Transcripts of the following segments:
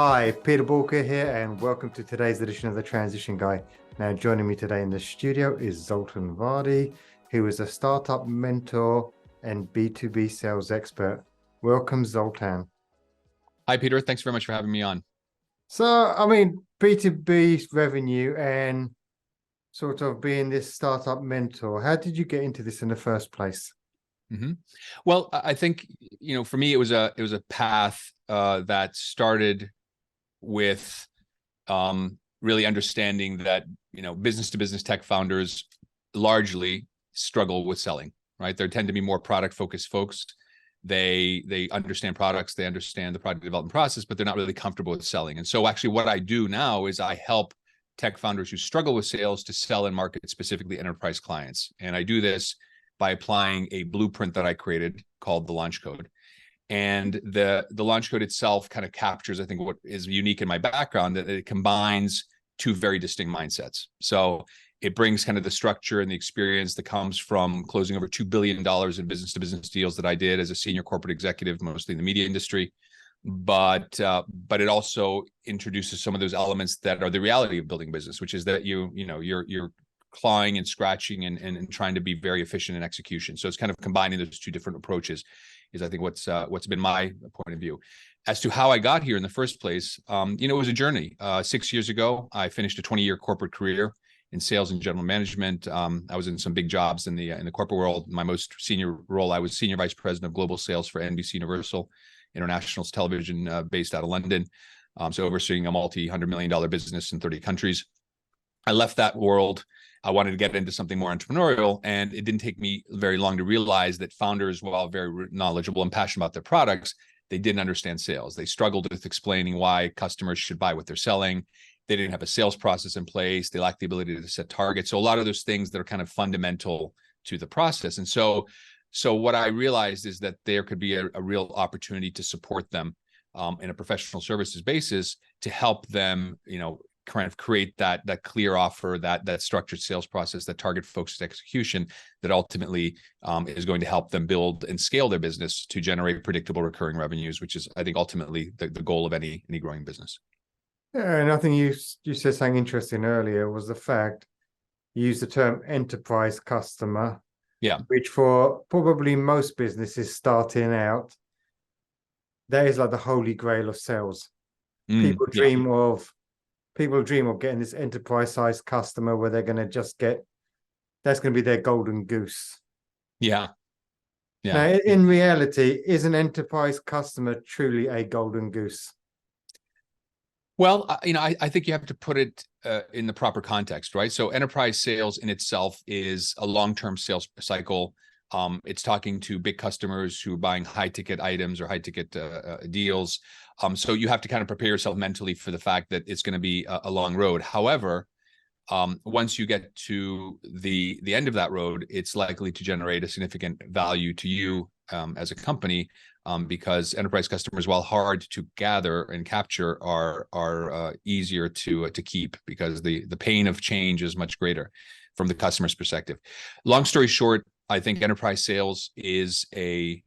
Hi, Peter Boolkah here, and welcome to today's edition of the Transition Guy. Now, joining me today in the studio is Zoltan Vardy, who is a startup mentor and B2B sales expert. Welcome, Zoltan. Hi, Peter. Thanks very much for having me on. So, B2B revenue and sort of being this startup mentor, how did you get into this in the first place? Well, I think, for me, it was a path that started with really understanding that, business to business tech founders largely struggle with selling, right? There tend to be more product focused folks. They understand products, they understand the product development process, but they're not really comfortable with selling. And so actually what I do now is I help tech founders who struggle with sales to sell and market specifically enterprise clients. And I do this by applying a blueprint that I created called the launch code. And the launch code itself kind of captures, I think, what is unique in my background, that it combines two very distinct mindsets. So it brings kind of the structure and the experience that comes from closing over $2 billion in business to business deals that I did as a senior corporate executive, mostly in the media industry. But it also introduces some of those elements that are the reality of building business, which is that you're clawing and scratching and trying to be very efficient in execution. So it's kind of combining those two different approaches is, I think, what's been my point of view. As to how I got here in the first place, it was a journey. 6 years ago, I finished a 20-year corporate career in sales and general management. I was in some big jobs in the corporate world. My most senior role, I was senior vice president of global sales for NBC Universal International Television, based out of London. So overseeing a multi-$100 million business in 30 countries. I left that world. I wanted to get into something more entrepreneurial, and it didn't take me very long to realize that founders, while very knowledgeable and passionate about their products, they didn't understand sales. They struggled with explaining why customers should buy what they're selling. They didn't have a sales process in place. They lacked the ability to set targets. So a lot of those things that are kind of fundamental to the process. And so what I realized is that there could be a real opportunity to support them in a professional services basis to help them, kind of create that clear offer, that structured sales process, that target focused execution that ultimately is going to help them build and scale their business to generate predictable recurring revenues, which is, I think, ultimately the goal of any growing business. Yeah, and I think you said something interesting earlier was the fact you used the term enterprise customer. Yeah. Which for probably most businesses starting out, that is like the holy grail of sales. People dream of getting this enterprise-sized customer where they're going to just that's going to be their golden goose. Yeah. Now, in reality, is an enterprise customer truly a golden goose? Well, I think you have to put it in the proper context, right? So enterprise sales in itself is a long-term sales cycle. It's talking to big customers who are buying high-ticket items or high-ticket deals. So you have to kind of prepare yourself mentally for the fact that it's going to be a long road. However, once you get to the end of that road, it's likely to generate a significant value to you as a company, because enterprise customers, while hard to gather and capture, are easier to keep because the pain of change is much greater from the customer's perspective. Long story short, I think enterprise sales is a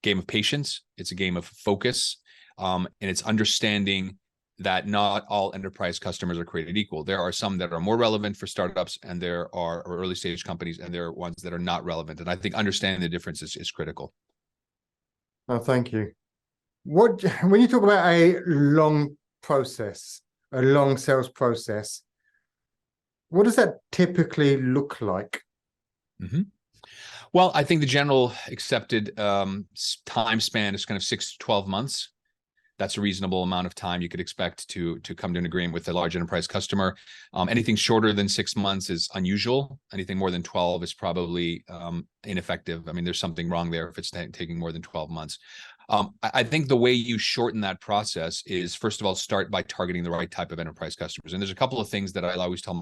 game of patience. It's a game of focus, and it's understanding that not all enterprise customers are created equal. There are some that are more relevant for startups, and there are early stage companies, and there are ones that are not relevant. And I think understanding the difference is critical. Oh, thank you. When you talk about a long sales process, what does that typically look like? Well, I think the general accepted time span is kind of 6 to 12 months. That's a reasonable amount of time you could expect to come to an agreement with a large enterprise customer. Anything shorter than 6 months is unusual. Anything more than 12 is probably ineffective. I mean, there's something wrong there if it's taking more than 12 months. I think the way you shorten that process is, first of all, start by targeting the right type of enterprise customers. And there's a couple of things that I always tell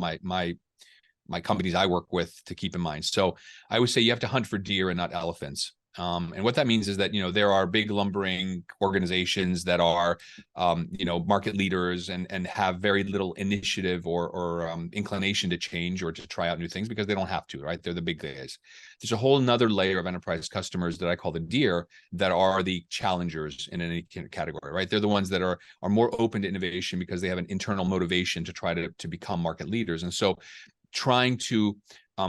my companies I work with to keep in mind. So I always say you have to hunt for deer and not elephants. And what that means is that, there are big lumbering organizations that are, market leaders and have very little initiative or inclination to change or to try out new things because they don't have to, right? They're the big guys. There's a whole nother layer of enterprise customers that I call the deer that are the challengers in any category, right? They're the ones that are more open to innovation because they have an internal motivation to try to become market leaders. And so trying to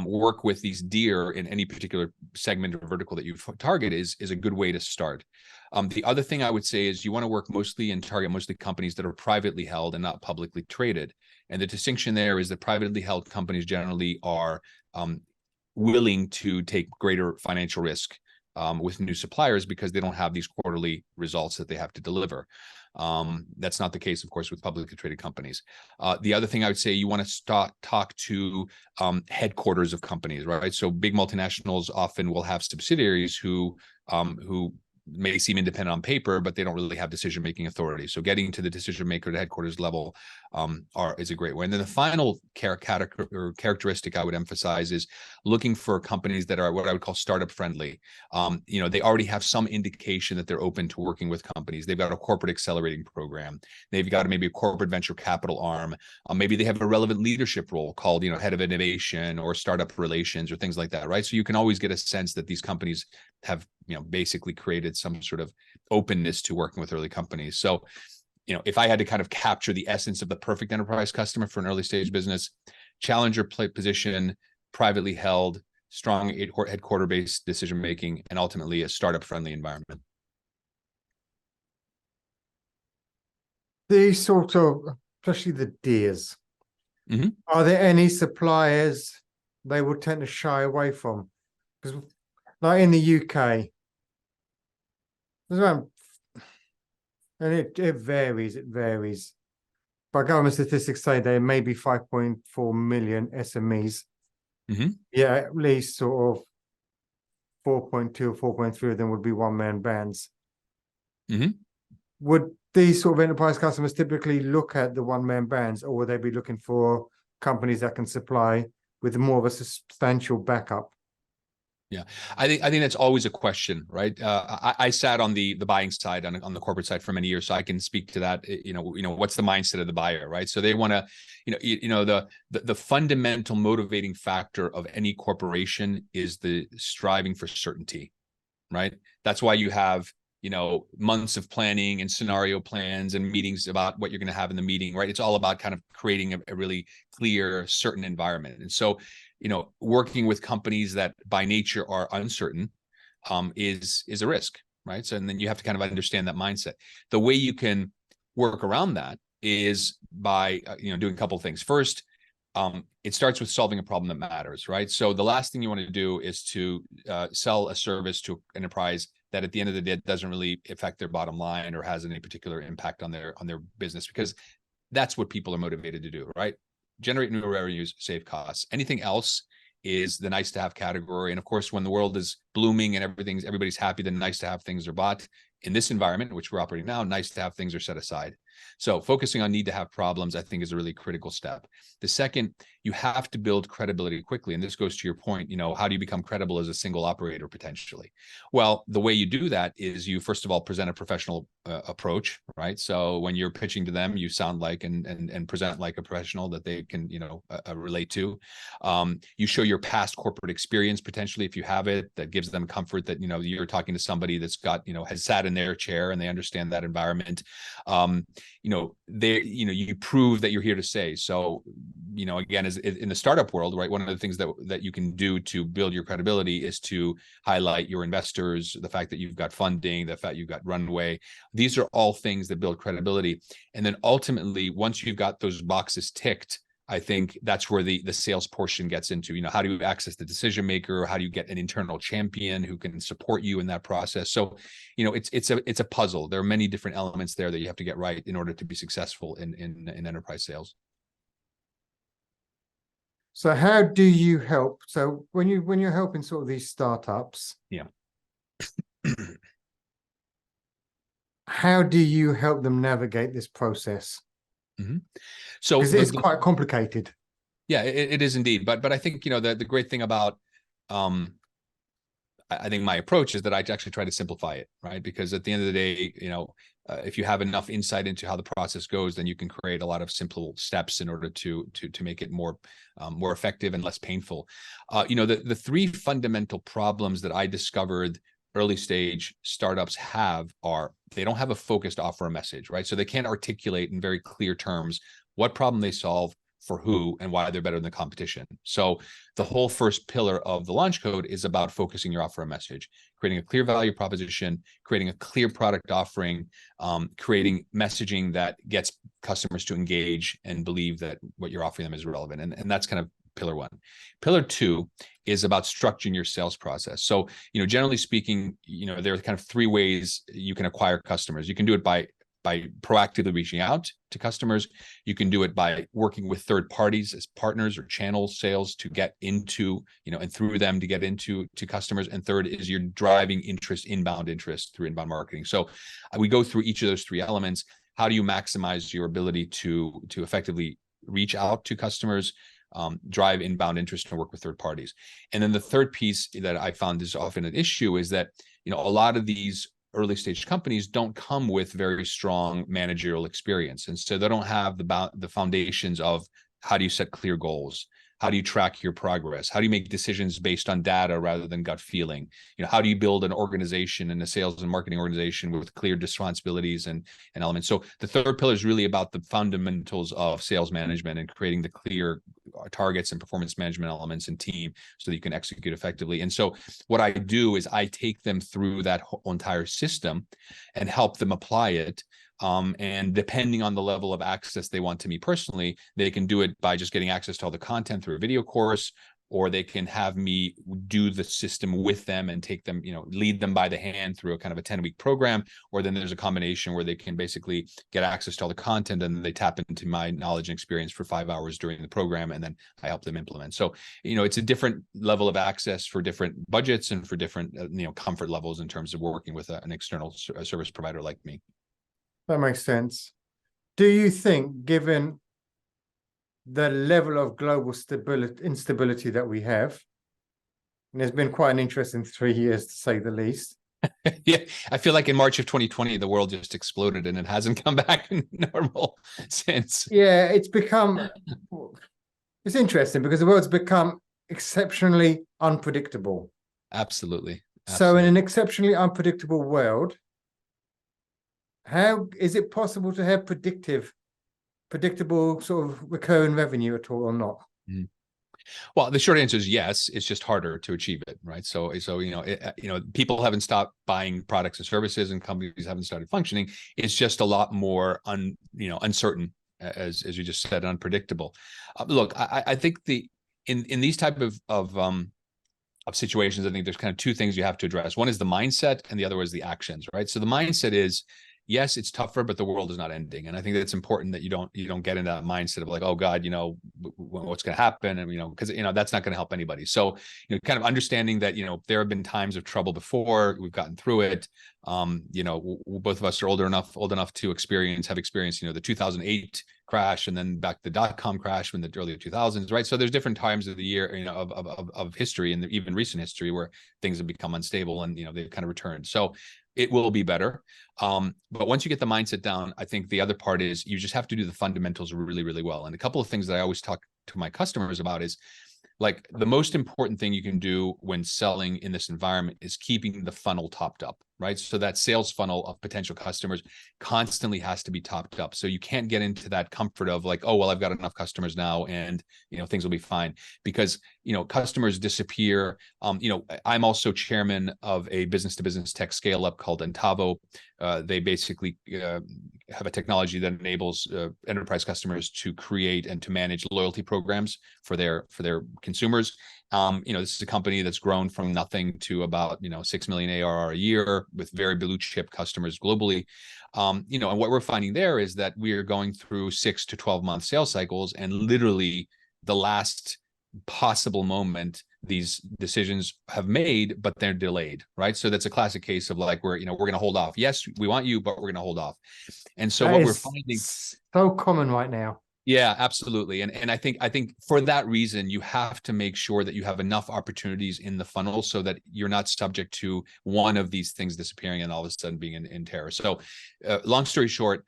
work with these deer in any particular segment or vertical that you target is a good way to start. The other thing I would say is you want to work mostly and target mostly companies that are privately held and not publicly traded. And the distinction there is that privately held companies generally are willing to take greater financial risk with new suppliers because they don't have these quarterly results that they have to deliver. That's not the case, of course, with publicly traded companies. The other thing I would say, you want to talk to headquarters of companies, right? So big multinationals often will have subsidiaries who may seem independent on paper, but they don't really have decision-making authority. So getting to the decision maker at headquarters level is a great way. And then the final characteristic I would emphasize is looking for companies that are what I would call startup friendly. They already have some indication that they're open to working with companies. They've got a corporate accelerating program. They've got maybe a corporate venture capital arm. Maybe they have a relevant leadership role called, head of innovation or startup relations or things like that, right? So you can always get a sense that these companies have, basically created some sort of openness to working with early companies. So, if I had to kind of capture the essence of the perfect enterprise customer for an early stage business, challenger position, privately held, strong headquarter-based decision-making, and ultimately a startup-friendly environment. These sort of, especially the deers, are there any suppliers they will tend to shy away from? Because like in the UK, there's around, and it varies. But government statistics say there may be 5.4 million SMEs. Yeah, at least sort of 4.2 or 4.3 of them would be one-man bands. Would these sort of enterprise customers typically look at the one-man bands, or would they be looking for companies that can supply with more of a substantial backup? Yeah, I think that's always a question, right? I sat on the buying side on the corporate side for many years, so I can speak to that. What's the mindset of the buyer, right? So they want to, the fundamental motivating factor of any corporation is the striving for certainty, right? That's why you have months of planning and scenario plans and meetings about what you're going to have in the meeting, right? It's all about kind of creating a really clear, certain environment. And so, working with companies that by nature are uncertain is a risk, right? So, and then you have to kind of understand that mindset. The way you can work around that is by, doing a couple of things. First, it starts with solving a problem that matters, right? So the last thing you want to do is to sell a service to an enterprise that at the end of the day doesn't really affect their bottom line or has any particular impact on their business, because that's what people are motivated to do, right? Generate new revenues, save costs. Anything else is the nice to have category. And of course, when the world is blooming and everybody's happy, then nice to have things are bought. In this environment, which we're operating now, nice to have things are set aside. So focusing on need to have problems, I think, is a really critical step. The second, you have to build credibility quickly. And this goes to your point, how do you become credible as a single operator potentially? Well, the way you do that is you, first of all, present a professional approach, right? So when you're pitching to them, you sound like and present like a professional that they can, relate to. You show your past corporate experience, potentially, if you have it, that gives them comfort that, you're talking to somebody that's got, has sat in their chair and they understand that environment. You prove that you're here to stay. So, again, as in the startup world, right, one of the things that you can do to build your credibility is to highlight your investors, the fact that you've got funding, the fact you've got runway. These are all things that build credibility. And then ultimately, once you've got those boxes ticked, I think that's where the sales portion gets into, how do you access the decision maker? How do you get an internal champion who can support you in that process? So, it's a puzzle. There are many different elements there that you have to get right in order to be successful in enterprise sales. So how do you help? So when you're helping sort of these startups, yeah, how do you help them navigate this process? So because it's quite complicated. Yeah, it is indeed. But I think, the great thing about I think my approach is that I actually try to simplify it, right? Because at the end of the day, if you have enough insight into how the process goes, then you can create a lot of simple steps in order to make it more effective and less painful. The three fundamental problems that I discovered early stage startups are they don't have a focused offer or message, right? So they can't articulate in very clear terms what problem they solve, for who, and why they're better than the competition. So the whole first pillar of the launch code is about focusing your offer and message, creating a clear value proposition, creating a clear product offering, creating messaging that gets customers to engage and believe that what you're offering them is relevant. And that's kind of pillar one. Pillar two is about structuring your sales process. So, generally speaking, there are kind of three ways you can acquire customers. You can do it by proactively reaching out to customers. You can do it by working with third parties as partners or channel sales to get into, and through them to get into customers. And third is you're driving inbound interest through inbound marketing. So we go through each of those three elements. How do you maximize your ability to effectively reach out to customers, drive inbound interest, and work with third parties? And then the third piece that I found is often an issue is that, a lot of these early stage companies don't come with very strong managerial experience. And so they don't have the foundations of how do you set clear goals? How do you track your progress? How do you make decisions based on data rather than gut feeling? How do you build an organization and a sales and marketing organization with clear responsibilities and elements? So the third pillar is really about the fundamentals of sales management and creating the clear targets and performance management elements and team so that you can execute effectively. And so what I do is I take them through that whole entire system and help them apply it. And depending on the level of access they want to me personally, they can do it by just getting access to all the content through a video course, or they can have me do the system with them and take them, lead them by the hand through a kind of a 10-week program. Or then there's a combination where they can basically get access to all the content and then they tap into my knowledge and experience for 5 hours during the program, and then I help them implement. So, it's a different level of access for different budgets and for different, comfort levels in terms of working with an external service provider like me. That makes sense. Do you think, given the level of global instability that we have, and there's been quite an interesting 3 years to say the least. Yeah, I feel like in March of 2020, the world just exploded and it hasn't come back normal since. Yeah, it's interesting because the world's become exceptionally unpredictable. Absolutely. So in an exceptionally unpredictable world, how is it possible to have predictable sort of recurring revenue at all or not? Mm-hmm. Well, the short answer is yes. It's just harder to achieve it, right? So people haven't stopped buying products and services, and companies haven't started functioning. It's just a lot more uncertain, as you just said, unpredictable. Look, I think in these type of situations, I think there's kind of two things you have to address. One is the mindset, and the other is the actions, right? So the mindset is, yes, it's tougher, but the world is not ending. And I think that it's important that you don't get into that mindset of like, oh God, what's going to happen? And, because, that's not going to help anybody. So, kind of understanding that, there have been times of trouble before, we've gotten through it. Both of us are old enough to have experienced, the 2008 crash, and then back the dot-com crash in the early 2000s, right? So there's different times of the year, of history, and even recent history, where things have become unstable and, they've kind of returned. So it will be better. But once you get the mindset down, I think the other part is you just have to do the fundamentals really, really well. And a couple of things that I always talk to my customers about is, like, the most important thing you can do when selling in this environment is keeping the funnel topped up, right? So that sales funnel of potential customers constantly has to be topped up. So you can't get into that comfort of like, oh, well, I've got enough customers now and, things will be fine, because, customers disappear. I'm also chairman of a business to business tech scale up called Entavo. They basically have a technology that enables enterprise customers to create and to manage loyalty programs for their consumers. This is a company that's grown from nothing to about 6 million ARR a year with very blue chip customers globally. And what we're finding there is that we are going through 6 to 12 month sales cycles, and literally the last possible moment these decisions have made, but they're delayed, right? So that's a classic case of like, we're going to hold off. Yes, we want you, but we're going to hold off. And so what we're finding, so common right now. Yeah, absolutely. And I think for that reason, you have to make sure that you have enough opportunities in the funnel so that you're not subject to one of these things disappearing and all of a sudden being in terror. So long story short,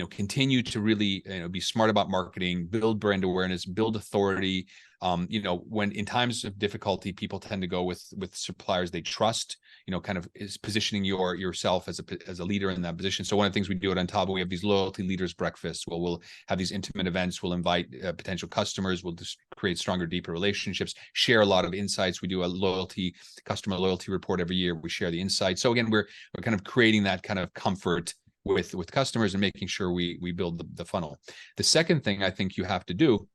continue to really, be smart about marketing, build brand awareness, build authority. When in times of difficulty, people tend to go with suppliers they trust, kind of is positioning yourself as a leader in that position. So one of the things we do at Untable, we have these loyalty leaders breakfasts. We'll have these intimate events. We'll invite potential customers. We'll just create stronger, deeper relationships, share a lot of insights. We do a customer loyalty report every year. We share the insights. So again, we're kind of creating that kind of comfort with customers and making sure we build the funnel. The second thing I think you have to do,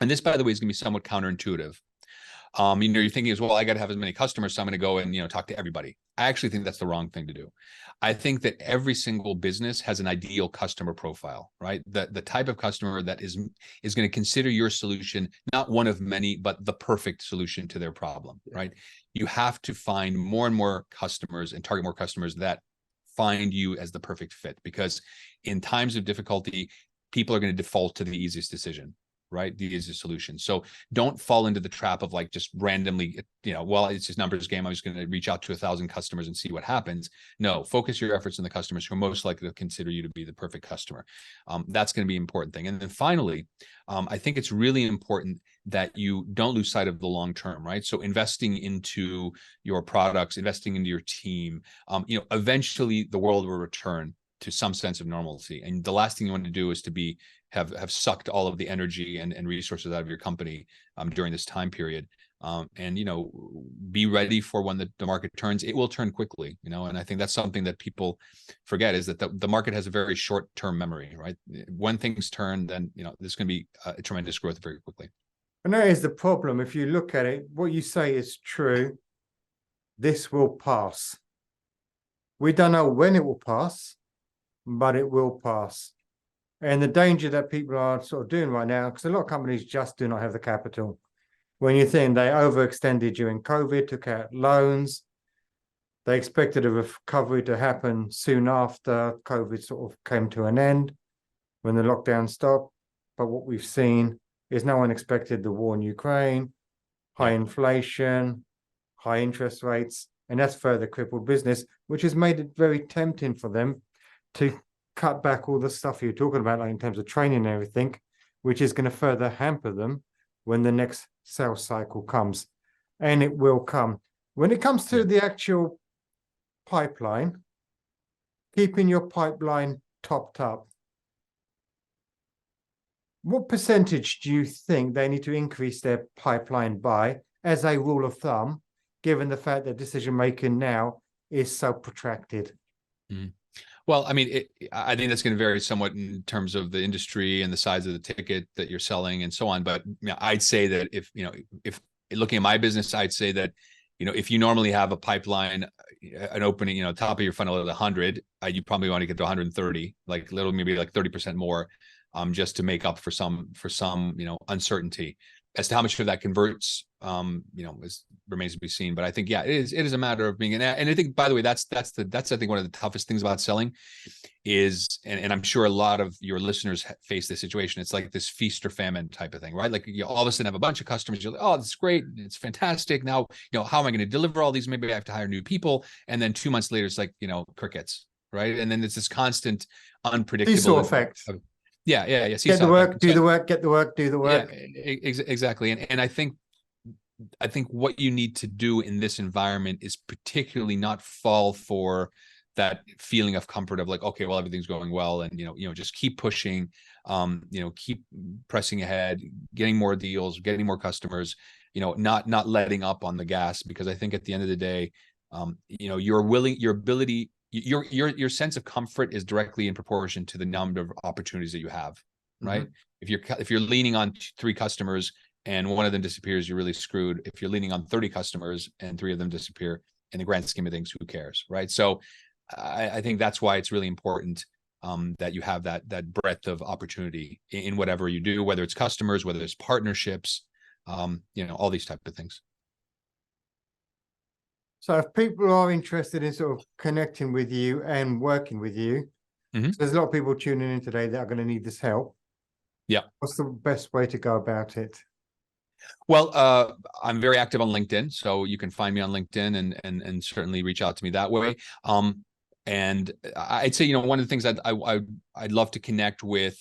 and this, by the way, is going to be somewhat counterintuitive. You're thinking as well, I got to have as many customers, so I'm going to go and, talk to everybody. I actually think that's the wrong thing to do. I think that every single business has an ideal customer profile, right? The type of customer that is going to consider your solution, not one of many, but the perfect solution to their problem, right? You have to find more and more customers and target more customers that find you as the perfect fit, because in times of difficulty, people are going to default to the easiest decision, right? The easiest solution. So don't fall into the trap of like just randomly, well, it's just numbers game. I'm just going to reach out to 1,000 customers and see what happens. No, focus your efforts on the customers who are most likely to consider you to be the perfect customer. That's going to be an important thing. And then finally, I think it's really important that you don't lose sight of the long term, right? So investing into your products, investing into your team, eventually the world will return to some sense of normalcy. And the last thing you want to do is to have sucked all of the energy and resources out of your company during this time period. Be ready for when the market turns. It will turn quickly, and I think that's something that people forget, is that the market has a very short-term memory, right? When things turn, then, there's going to be a tremendous growth very quickly. And that is the problem. If you look at it, what you say is true. This will pass. We don't know when it will pass, but it will pass. And the danger that people are sort of doing right now, because a lot of companies just do not have the capital. When you think they overextended during COVID, took out loans, they expected a recovery to happen soon after COVID sort of came to an end, when the lockdown stopped. But what we've seen is no one expected the war in Ukraine, high inflation, high interest rates, and that's further crippled business, which has made it very tempting for them to cut back all the stuff you're talking about, like in terms of training and everything, which is going to further hamper them when the next sales cycle comes. And it will come. When it comes to the actual pipeline, keeping your pipeline topped up, what percentage do you think they need to increase their pipeline by, as a rule of thumb, given the fact that decision making now is so protracted? Well, I mean, I think that's going to vary somewhat in terms of the industry and the size of the ticket that you're selling and so on. But I'd say that if looking at my business, I'd say that, if you normally have a pipeline, an opening, top of your funnel at 100, you probably want to get to 130, like maybe like 30% more, just to make up for some uncertainty. As to how much of that converts, remains to be seen. But I think, it is a matter of being, and I think, by the way, that's I think one of the toughest things about selling is, and I'm sure a lot of your listeners face this situation. It's like this feast or famine type of thing, right? Like you all of a sudden have a bunch of customers. You're like, oh, this is great, it's fantastic. Now, how am I going to deliver all these? Maybe I have to hire new people. And then 2 months later, it's like, crickets, right? And then it's this constant unpredictable Seesaw effect. Yeah. Get the work, do the work, get the work, do the work. Yeah, exactly. And I think what you need to do in this environment is particularly not fall for that feeling of comfort of like, okay, well, everything's going well, and just keep pushing, keep pressing ahead, getting more deals, getting more customers, not letting up on the gas, because I think at the end of the day, your ability, your sense of comfort is directly in proportion to the number of opportunities that you have, right? If you're leaning on 3 customers and one of them disappears, you're really screwed. If you're leaning on 30 customers and 3 of them disappear, in the grand scheme of things, who cares, right? So I think that's why it's really important that you have that breadth of opportunity in whatever you do, whether it's customers, whether it's partnerships, all these type of things. So if people are interested in sort of connecting with you and working with you, so there's a lot of people tuning in today that are going to need this help. Yeah. What's the best way to go about it? Well, I'm very active on LinkedIn, so you can find me on LinkedIn and certainly reach out to me that way. And I'd say, one of the things I'd love to connect with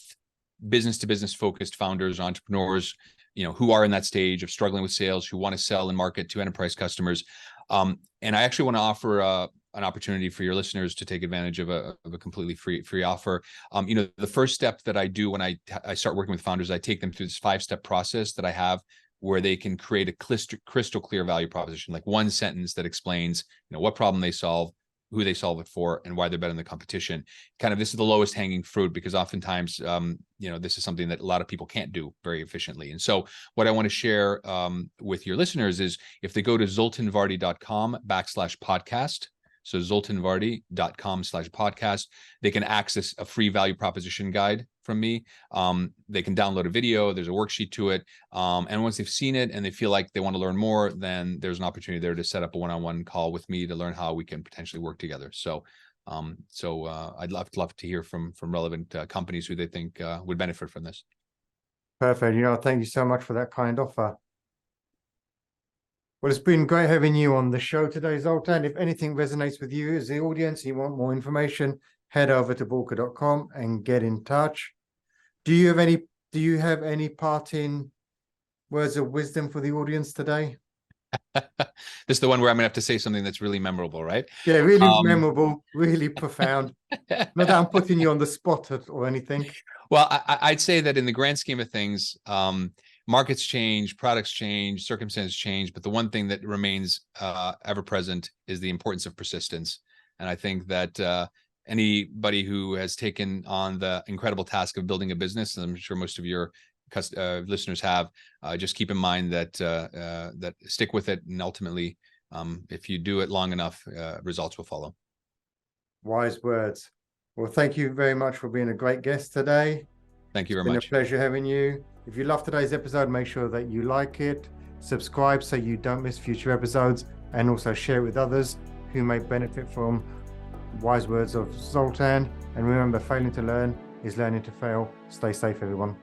business to business focused founders, entrepreneurs, who are in that stage of struggling with sales, who want to sell and market to enterprise customers. And I actually want to offer an opportunity for your listeners to take advantage of a completely free offer. The first step that I do when I start working with founders, I take them through this 5-step process that I have, where they can create a crystal clear value proposition, like one sentence that explains, what problem they solve, who they solve it for, and why they're better than the competition. Kind of, this is the lowest hanging fruit, because oftentimes, this is something that a lot of people can't do very efficiently. And so what I want to share with your listeners is, if they go to zoltanvardy.com/podcast, so zoltanvardy.com/podcast, they can access a free value proposition guide from me. They can download a video. There's a worksheet to it. And once they've seen it and they feel like they want to learn more, then there's an opportunity there to set up a one-on-one call with me to learn how we can potentially work together. So I'd love to hear from relevant companies who they think would benefit from this. Perfect. Thank you so much for that kind offer. Well, it's been great having you on the show today, Zoltan. If anything resonates with you as the audience and you want more information, head over to boolkah.com and get in touch. Do you have any parting words of wisdom for the audience today? This is the one where I'm gonna have to say something that's really memorable, right? Yeah, really memorable, really profound. Not that I'm putting you on the spot or anything. Well, I'd say that in the grand scheme of things, markets change, products change, circumstances change, but the one thing that remains ever present is the importance of persistence. And I think that anybody who has taken on the incredible task of building a business, and I'm sure most of your listeners have, just keep in mind that stick with it, and ultimately, if you do it long enough, results will follow. Wise words. Well, thank you very much for being a great guest today. Thank you very much. It's been a pleasure having you. If you love today's episode, make sure that you like it, subscribe so you don't miss future episodes, and also share it with others who may benefit from wise words of Zoltan. And remember, failing to learn is learning to fail. Stay safe, everyone.